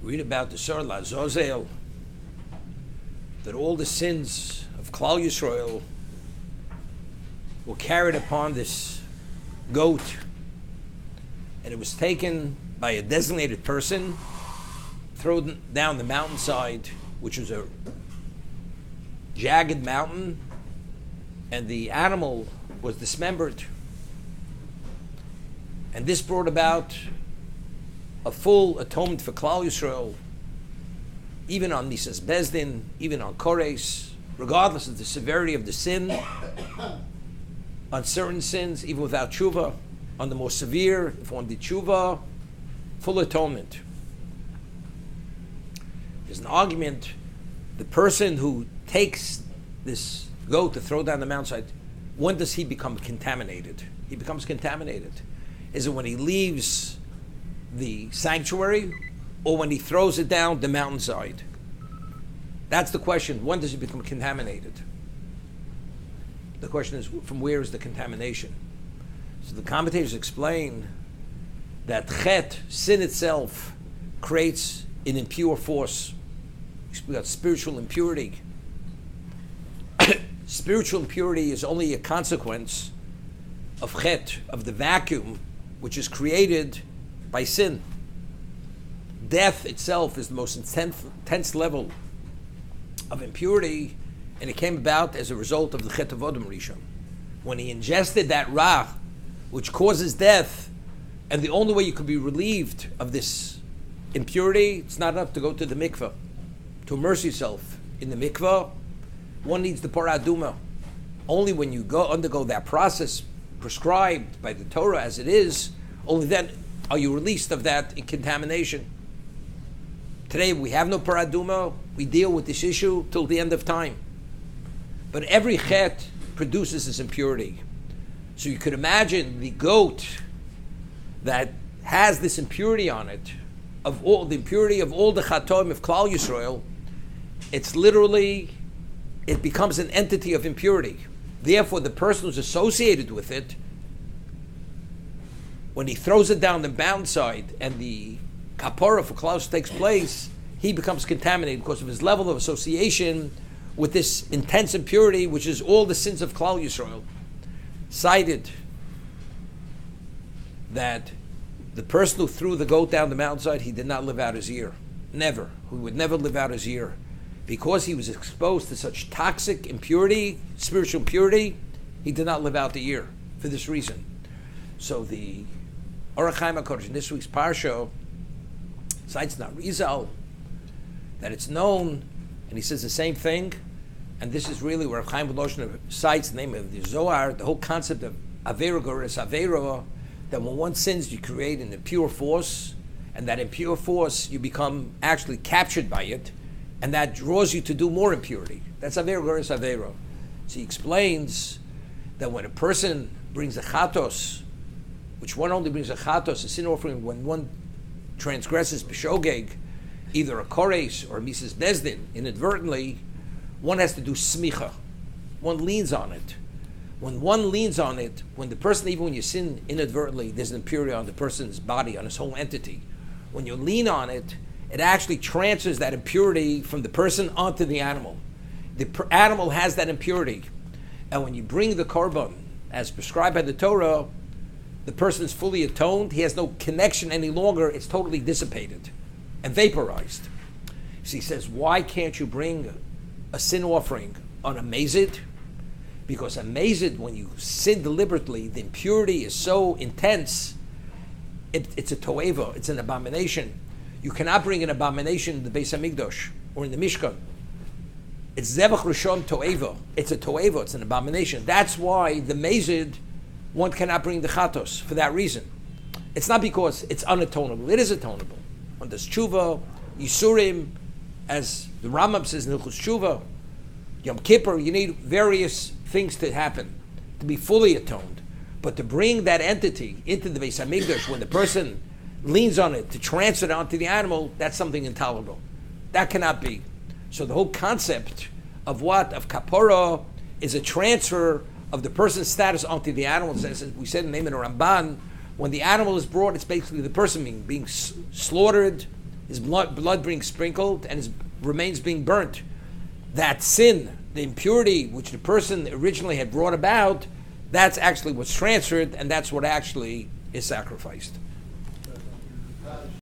read about the Sor Lazozel, that all the sins of Klal Yisrael were carried upon this goat, and it was taken by a designated person, thrown down the mountainside, which was a jagged mountain, and the animal was dismembered. And this brought about a full atonement for Klal Yisrael, even on Nisas Bezdin, even on Kores, regardless of the severity of the sin, on certain sins, even without tshuva, on the more severe, if one did tshuva, full atonement. There's an argument, the person who takes this goat to throw down the mountainside, when does he become contaminated? He becomes contaminated. Is it when he leaves the sanctuary or when he throws it down the mountainside? That's the question. When does he become contaminated? The question is, from where is the contamination? So the commentators explain that chet, sin itself, creates an impure force. We got spiritual impurity. Spiritual impurity is only a consequence of chet, of the vacuum, which is created by sin. Death itself is the most intense level of impurity, and it came about as a result of the chet of Adam Rishon. When he ingested that ra, which causes death, and the only way you could be relieved of this impurity, it's not enough to go to the mikveh, to immerse yourself in the mikveh. One needs the parah aduma. Only when you undergo that process prescribed by the Torah as it is, only then are you released of that contamination. Today we have no parah aduma. We deal with this issue till the end of time. But every chet produces this impurity. So you could imagine the goat that has this impurity on it, of all the impurity of all the chatoim of Klal Yisrael, it's literally, it becomes an entity of impurity. Therefore, the person who's associated with it, when he throws it down the mountainside and the kapara for Klaus takes place, he becomes contaminated because of his level of association with this intense impurity, which is all the sins of Klal Yisrael. Cited that the person who threw the goat down the mountainside, he did not live out his year. Never. He would never live out his year. Because he was exposed to such toxic impurity, spiritual impurity, he did not live out the year for this reason. So the Orach Chaim HaKodesh in this week's Parsha cites not Rizal, that it's known, and he says the same thing, and this is really where Chaim Voloshin cites the name of the Zohar, the whole concept of Avera Gores Avera, that when one sins, you create an impure force, and that impure force, you become actually captured by it, and that draws you to do more impurity. That's Avera Gores Avera. So he explains that when a person brings a chatos, which one only brings a chatos, a sin offering, when one transgresses b'shogeg, either a kores or Mrs. Bezdin, inadvertently, one has to do smicha. One leans on it. When one leans on it, when the person, even when you sin inadvertently, there's an impurity on the person's body, on his whole entity. When you lean on it, it actually transfers that impurity from the person onto the animal. The animal has that impurity. And when you bring the korban, as prescribed by the Torah, the person is fully atoned. He has no connection any longer. It's totally dissipated and vaporized. So he says, why can't you bring a sin offering on a mazid? Because a mazid, when you sin deliberately, the impurity is so intense, it's a toeva, it's an abomination. You cannot bring an abomination in the Beis HaMikdash or in the Mishkan. It's zevach rishon toeva. It's a toeva, it's an abomination. That's why the mazid, one cannot bring the chatos for that reason. It's not because it's unatonable. It is atonable. One does tshuva, yisurim, as the Rambam says in Hilchos Tshuva, Yom Kippur, you need various things to happen to be fully atoned. But to bring that entity into the Beis HaMikdash when the person leans on it to transfer it onto the animal, that's something intolerable. That cannot be. So the whole concept of kapara is a transfer of the person's status onto the animal. As we said in the name of the Ramban, when the animal is brought, it's basically the person being slaughtered, his blood being sprinkled, and his remains being burnt. That sin, the impurity which the person originally had brought about, that's actually what's transferred, and that's what actually is sacrificed.